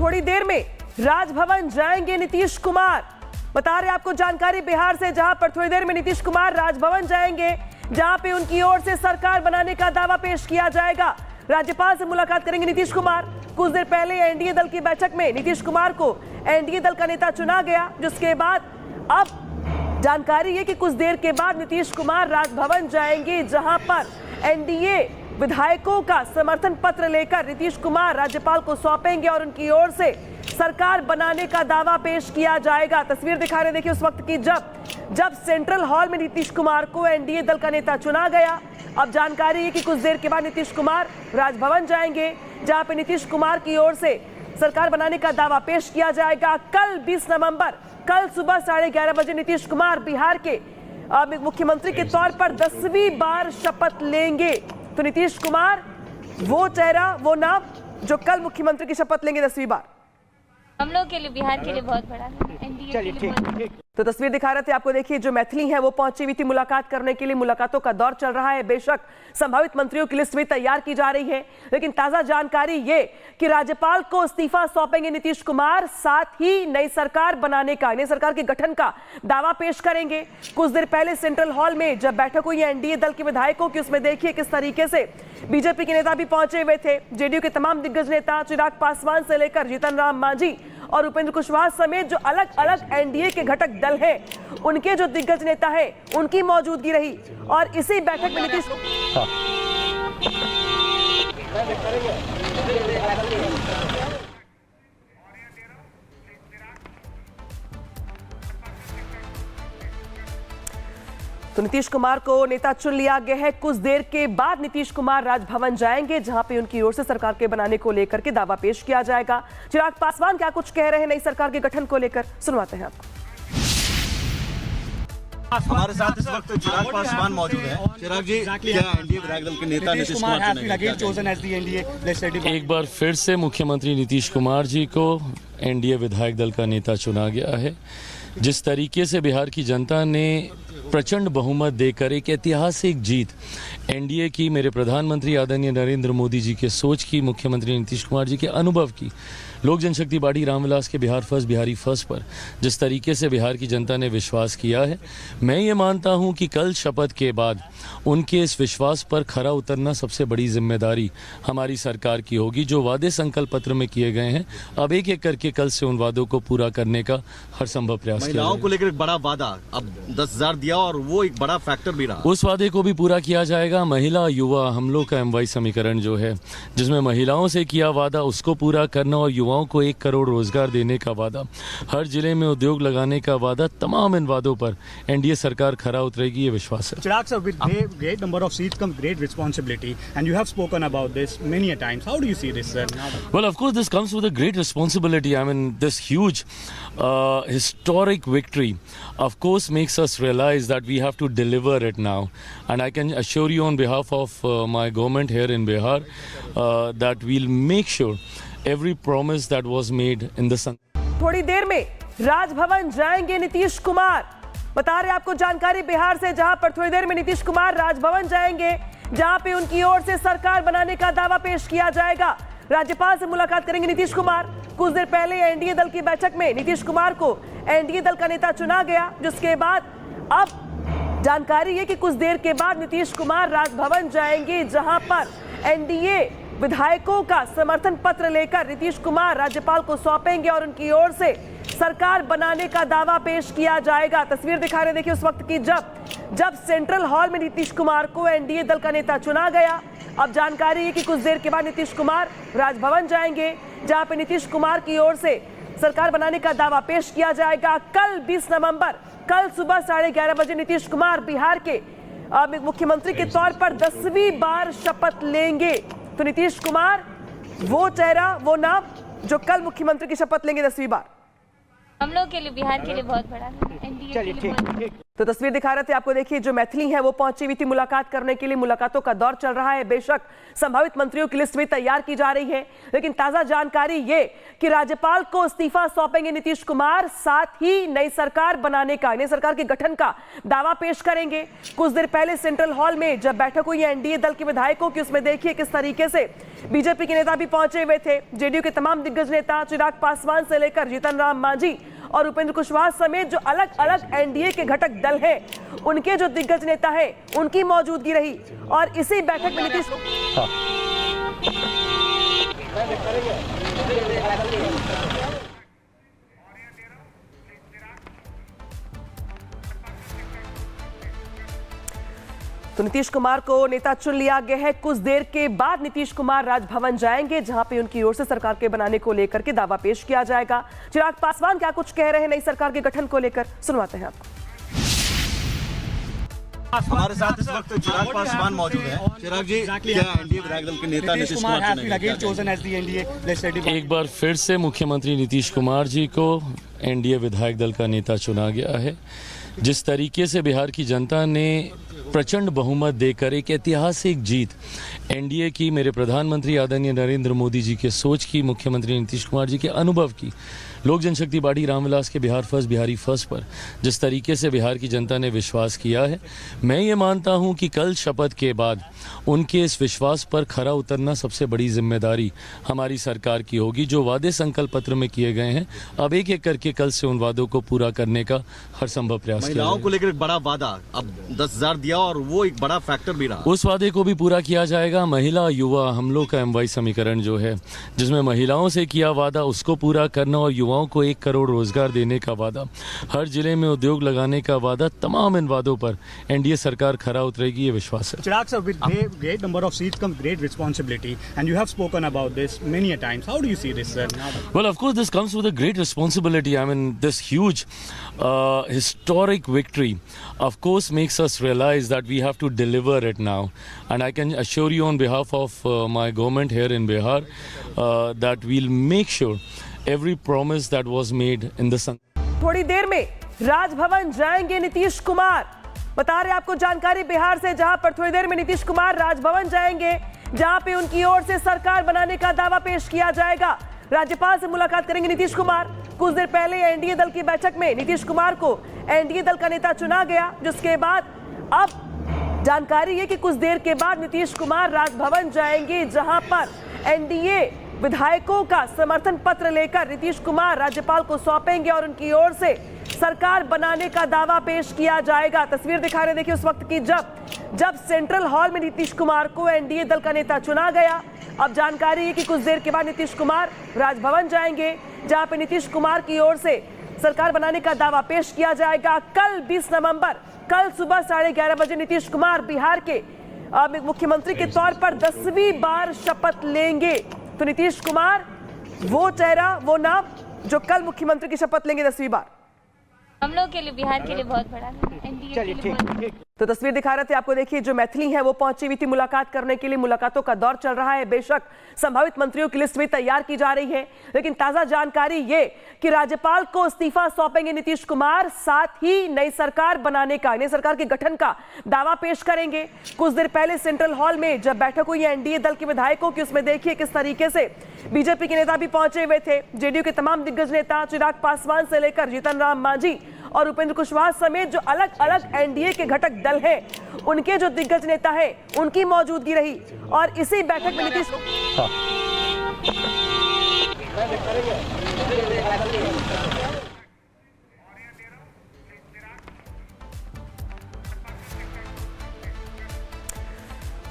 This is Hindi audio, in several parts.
थोड़ी देर में राजभवन जाएंगे नीतीश कुमार। बता रहे आपको जानकारी बिहार से, जहां पर थोड़ी देर में नीतीश कुमार राजभवन जाएंगे, जहां पे उनकी ओर से सरकार बनाने का दावा पेश किया जाएगा। राज्यपाल से मुलाकात करेंगे नीतीश कुमार। कुछ देर पहले एनडीए दल की बैठक में नीतीश कुमार को एनडीए दल का नेता चुना गया, जिसके बाद अब जानकारी है कि कुछ देर के बाद नीतीश कुमार राजभवन जाएंगे, जहां पर एनडीए विधायकों का समर्थन पत्र लेकर नीतीश कुमार राज्यपाल को सौंपेंगे और उनकी ओर से सरकार बनाने का दावा पेश किया जाएगा। तस्वीर दिखा रहे देखिए उस वक्त की जब सेंट्रल हॉल में नीतीश कुमार को एनडीए दल का नेता चुना गया। अब जानकारी है कि कुछ देर के बाद नीतीश कुमार राजभवन जाएंगे, जहां पे नीतीश कुमार की ओर से सरकार बनाने का दावा पेश किया जाएगा। कल 20 नवंबर, कल सुबह 11:30 बजे नीतीश कुमार बिहार के मुख्यमंत्री के तौर पर 10वीं बार शपथ लेंगे। तो नीतीश कुमार वो चेहरा, वो नाम जो कल मुख्यमंत्री की शपथ लेंगे 10वीं बार। हम लोग के लिए, बिहार के लिए बहुत बड़ा है, एनडीए के लिए बहुत। तो तस्वीर दिखा रहे थे आपको, देखिए जो मैथिली है वो पहुंची हुई थी मुलाकात करने के लिए। मुलाकातों का दौर चल रहा है। बेशक संभावित मंत्रियों की लिस्ट भी तैयार की जा रही है, लेकिन ताजा जानकारी ये कि राज्यपाल को इस्तीफा सौंपेंगे नीतीश कुमार, साथ ही नई सरकार बनाने का, नई सरकार के गठन का दावा पेश करेंगे। कुछ देर पहले सेंट्रल हॉल में जब बैठक हुई एनडीए दल के विधायकों की, उसमें देखिए किस तरीके से बीजेपी के नेता भी पहुंचे हुए थे। जेडीयू के तमाम दिग्गज नेता चिराग पासवान से लेकर जीतन राम मांझी और उपेंद्र कुशवाहा समेत जो अलग अलग एनडीए के घटक दल हैं, उनके जो दिग्गज नेता हैं, उनकी मौजूदगी रही। और इसी बैठक में नीतीश तो नीतीश कुमार को नेता चुन लिया गया है। कुछ देर के बाद नीतीश कुमार राजभवन जाएंगे, जहां पे उनकी ओर से सरकार के बनाने को लेकर के दावा पेश किया जाएगा। चिराग पासवान क्या कुछ कह रहे हैं नई सरकार के गठन को लेकर, सुनवाते हैं आपको। हमारे साथ इस वक्त चिराग पासवान मौजूद हैं। चिराग जी, क्या एनडीए विधायक दल के नेता नीतीश कुमार एक बार फिर से मुख्यमंत्री नीतीश कुमार जी को एनडीए विधायक दल का नेता चुना गया है। जिस तरीके से बिहार की जनता ने प्रचंड बहुमत देकर एक ऐतिहासिक जीत एनडीए की, मेरे प्रधानमंत्री आदरणीय नरेंद्र मोदी जी के सोच की, मुख्यमंत्री नीतीश कुमार जी के अनुभव की, लोक जनशक्ति पार्टी रामविलास के बिहार फर्स्ट, बिहारी फर्स्ट पर जिस तरीके से बिहार की जनता ने विश्वास किया है, मैं ये मानता हूं कि कल शपथ के बाद उनके इस विश्वास पर खरा उतरना सबसे बड़ी जिम्मेदारी हमारी सरकार की होगी। जो वादे संकल्प पत्र में किए गए हैं, अब एक एक करके कल से उन वादों को पूरा करने का हर संभव प्रयास किया। महिलाओं को लेकर एक बड़ा वादा, अब 10,000 दिया और वो एक बड़ा फैक्टर भी रहा। उस वादे को भी पूरा किया जाएगा। महिला युवा हम लोग का MY समीकरण जो है, जिसमें महिलाओं से किया वादा उसको पूरा करना और युवाओं को 1 करोड़ रोजगार देने का वादा, हर जिले में उद्योग लगाने का वादा, तमाम इन वादों पर एनडीए सरकार खरा उतरेगी, ये विश्वास है। Chirag sir, with great number of seats comes great responsibility, and you have spoken about this many a times. How do you see this, sir? Well, of course, this comes with a great responsibility. I mean, this huge, historic victory, of course, makes us realize that we have to deliver it now. And I can assure you on behalf of my government here in Bihar that we'll make sure every promise that was made in the sun. थोड़ी देर में राजभवन जाएंगे नीतीश कुमार। बता रहे आपको जानकारी बिहार से, जहां पर थोड़ी देर में नीतीश कुमार राजभवन जाएंगे, जहां पे उनकी ओर से सरकार बनाने का दावा पेश किया जाएगा। राज्यपाल से मुलाकात करेंगे नीतीश कुमार। कुछ देर पहले एनडीए दल की बैठक में नीतीश कुमार को एनडीए दल का नेता चुना गया, जिसके बाद अब जानकारी है कि कुछ देर के बाद नीतीश कुमार राजभवन जाएंगे, जहां पर एनडीए विधायकों का समर्थन पत्र लेकर नीतीश कुमार राज्यपाल को सौंपेंगे और उनकी ओर से सरकार बनाने का दावा पेश किया जाएगा। तस्वीर दिखा रहे देखिए उस वक्त की जब सेंट्रल हॉल में नीतीश कुमार को एनडीए दल का नेता चुना गया। अब जानकारी है कि कुछ देर के बाद नीतीश कुमार राजभवन जाएंगे, जहां पे नीतीश कुमार की ओर से सरकार बनाने का दावा पेश किया जाएगा। कल 20 नवंबर, कल सुबह 11:30 बजे नीतीश कुमार बिहार के मुख्यमंत्री के तौर पर 10वीं बार शपथ लेंगे। तो नीतीश कुमार वो चेहरा, वो नाम जो कल मुख्यमंत्री की शपथ लेंगे 10वीं बार। हम लोग के लिए, बिहार के लिए बहुत बड़ा है, एनडीए के लिए बहुत। तो तस्वीर दिखा रहे थे आपको, देखिए जो मैथिली है वो पहुंची हुई थी मुलाकात करने के लिए। मुलाकातों का दौर चल रहा है। बेशक संभावित मंत्रियों की लिस्ट भी तैयार की जा रही है, लेकिन ताजा जानकारी ये कि राज्यपाल को इस्तीफा सौंपेंगे नीतीश कुमार, साथ ही नई सरकार बनाने का, नई सरकार के गठन का दावा पेश करेंगे। कुछ देर पहले सेंट्रल हॉल में जब बैठक हुई एनडीए दल के विधायकों की, उसमें देखिए किस तरीके से बीजेपी के नेता भी पहुंचे हुए थे। जेडीयू के तमाम दिग्गज नेता चिराग पासवान से लेकर जीतन राम मांझी और उपेंद्र कुशवाहा समेत जो अलग अलग एनडीए के घटक दल हैं, उनके जो दिग्गज नेता हैं, उनकी मौजूदगी रही। और इसी बैठक में नीतीश तो नीतीश कुमार को नेता चुन लिया गया है। कुछ देर के बाद नीतीश कुमार राजभवन जाएंगे, जहां पे उनकी ओर से सरकार के बनाने को लेकर के दावा पेश किया जाएगा। चिराग पासवान क्या कुछ कह रहे हैं नई सरकार के गठन को लेकर, सुनवाते हैं आपको। हमारे साथ इस वक्त चिराग पासवान मौजूद हैं। चिराग जी, क्या एनडीए विधायक दल के नेता नीतीश कुमार एक बार फिर से मुख्यमंत्री नीतीश कुमार जी को एनडीए विधायक दल का नेता चुना गया है। जिस तरीके से बिहार की जनता ने प्रचंड बहुमत देकर एक ऐतिहासिक जीत एनडीए की, मेरे प्रधानमंत्री आदरणीय नरेंद्र मोदी जी के सोच की, मुख्यमंत्री नीतीश कुमार जी के अनुभव की, लोक जनशक्ति पार्टी रामविलास के बिहार फर्स्ट, बिहारी फर्स्ट पर जिस तरीके से बिहार की जनता ने विश्वास किया है, मैं ये मानता हूं कि कल शपथ के बाद उनके इस विश्वास पर खरा उतरना सबसे बड़ी जिम्मेदारी हमारी सरकार की होगी। जो वादे संकल्प पत्र में किए गए हैं, अब एक एक करके कल से उन वादों को पूरा करने का हर संभव प्रयास किया महिलाओं को लेकर एक बड़ा वादा, अब 10,000 दिया और वो एक बड़ा फैक्टर भी रहा। उस वादे को भी पूरा किया जाएगा। महिला युवा हम लोग का MY समीकरण जो है, जिसमें महिलाओं से किया वादा उसको पूरा करना और युवाओं को 1 करोड़ रोजगार देने का वादा, हर जिले में उद्योग लगाने का वादा, तमाम इन वादों पर एनडीए सरकार खरा उतरेगी, ये विश्वास है। Chirag sir, with great number of seats comes great responsibility, and you have spoken about this many a times. How do you see this, sir? Well, of course, this comes with a great responsibility. I mean, this huge, historic victory, of course, makes us realize that we have to deliver it now. And I can assure you on behalf of my government here in Bihar that we'll make sure every promise that was made in the sun. थोड़ी देर में राजभवन जाएंगे नीतीश कुमार। बता रहे आपको जानकारी बिहार से, जहां पर थोड़ी देर में नीतीश कुमार राजभवन जाएंगे, जहां पे उनकी ओर से सरकार बनाने का दावा पेश किया जाएगा। राज्यपाल से मुलाकात करेंगे नीतीश कुमार। कुछ देर पहले एनडीए दल की बैठक में नीतीश कुमार को एनडीए दल का नेता चुना गया, जिसके बाद अब जानकारी है कि कुछ देर के बाद नीतीश कुमार राजभवन जाएंगे, जहां पर एनडीए विधायकों का समर्थन पत्र लेकर नीतीश कुमार राज्यपाल को सौंपेंगे और उनकी ओर से सरकार बनाने का दावा पेश किया जाएगा। तस्वीर दिखा रहे, देखिए उस वक्त की जब सेंट्रल हॉल में नीतीश कुमार को एनडीए दल का नेता चुना गया। अब जानकारी है कि कुछ देर के बाद नीतीश कुमार राजभवन जाएंगे, जहां पे नीतीश कुमार की ओर से सरकार बनाने का दावा पेश किया जाएगा। कल 20 नवंबर, कल सुबह 11:30 बजे नीतीश कुमार बिहार के मुख्यमंत्री के तौर पर 10वीं बार शपथ लेंगे। तो नीतीश कुमार वो चेहरा, वो नाम जो कल मुख्यमंत्री की शपथ लेंगे 10वीं बार। हम लोग के लिए, बिहार के लिए बहुत बड़ा है, एनडीए के लिए बहुत बड़ा। तो तस्वीर दिखा रहे थे आपको, देखिए जो मैथिली है वो पहुंची हुई थी मुलाकात करने के लिए। मुलाकातों का दौर चल रहा है। बेशक संभावित मंत्रियों की लिस्ट भी तैयार की जा रही है, लेकिन ताजा जानकारी ये कि राज्यपाल को इस्तीफा सौंपेंगे नीतीश कुमार, साथ ही नई सरकार बनाने का, नई सरकार के गठन का दावा पेश करेंगे। कुछ देर पहले सेंट्रल हॉल में जब बैठक हुई एनडीए दल के विधायकों की, उसमें देखिए किस तरीके से बीजेपी के नेता भी पहुंचे हुए थे। जेडीयू के तमाम दिग्गज नेता चिराग पासवान से लेकर जीतन राम मांझी और उपेंद्र कुशवाहा समेत जो अलग अलग एनडीए के घटक दल हैं, उनके जो दिग्गज नेता हैं, उनकी मौजूदगी रही। और इसी बैठक में नीतीश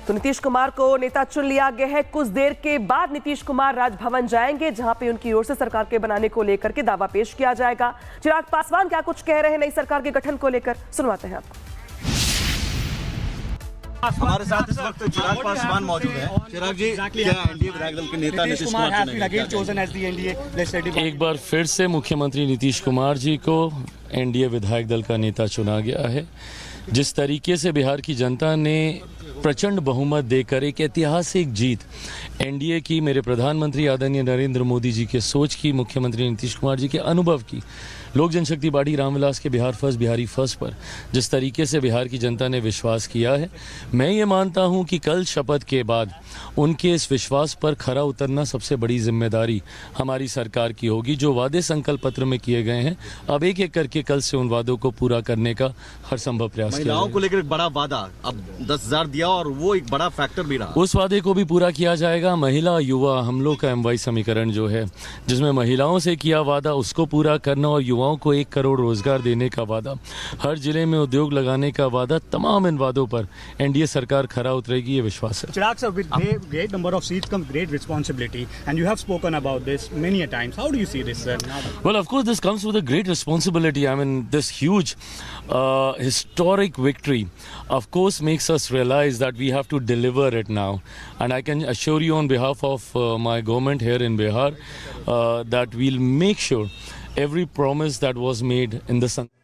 तो नीतीश कुमार को नेता चुन लिया गया है। कुछ देर के बाद नीतीश कुमार राजभवन जाएंगे, जहां पे उनकी ओर से सरकार के बनाने को लेकर के दावा पेश किया जाएगा। चिराग पासवान क्या कुछ कह रहे हैं नई सरकार के गठन को लेकर, सुनवाते हैं आपको। हमारे साथ इस वक्त चिराग पासवान मौजूद हैं। चिराग जी, क्या एनडीए विधायक दल के नेता नीतीश कुमार एक बार फिर से मुख्यमंत्री नीतीश कुमार जी को एनडीए विधायक दल का नेता चुना गया है। जिस तरीके से बिहार की जनता ने प्रचंड बहुमत देकर एक ऐतिहासिक जीत एनडीए की, मेरे प्रधानमंत्री आदरणीय नरेंद्र मोदी जी के सोच की, मुख्यमंत्री नीतीश कुमार जी के अनुभव की, लोक जनशक्ति पार्टी रामविलास के बिहारी फर्स्ट पर जिस तरीके से बिहार की जनता ने विश्वास किया है, मैं ये मानता हूं कि कल शपथ के बाद उनके इस विश्वास पर खरा उतरना सबसे बड़ी जिम्मेदारी हमारी सरकार की होगी। जो वादे संकल्प पत्र में किए गए हैं, अब एक एक करके कल से उन वादों को पूरा करने का हर संभव प्रयास किया महिलाओं जाएगा। को लेकर एक बड़ा वादा, अब 10,000 दिया और वो एक बड़ा फैक्टर भी रहा। उस वादे को भी पूरा किया जाएगा। महिला युवा हम लोग का MY समीकरण जो है, जिसमें महिलाओं से किया वादा उसको पूरा करना और युवाओं को 1 करोड़ रोजगार देने का वादा, हर जिले में उद्योग लगाने का वादा, तमाम इन वादों पर एनडीए सरकार खरा उतरेगी, ये विश्वास है। Chirag sir, with great number of seats comes great responsibility, and you have spoken about this many a times. How do you see this, sir? Well, of course, this comes with a great responsibility. I mean, this huge, historic victory, of course, makes us realize that we have to deliver it now. And I can assure you on behalf of my government here in Bihar that we'll make sure every promise that was made in the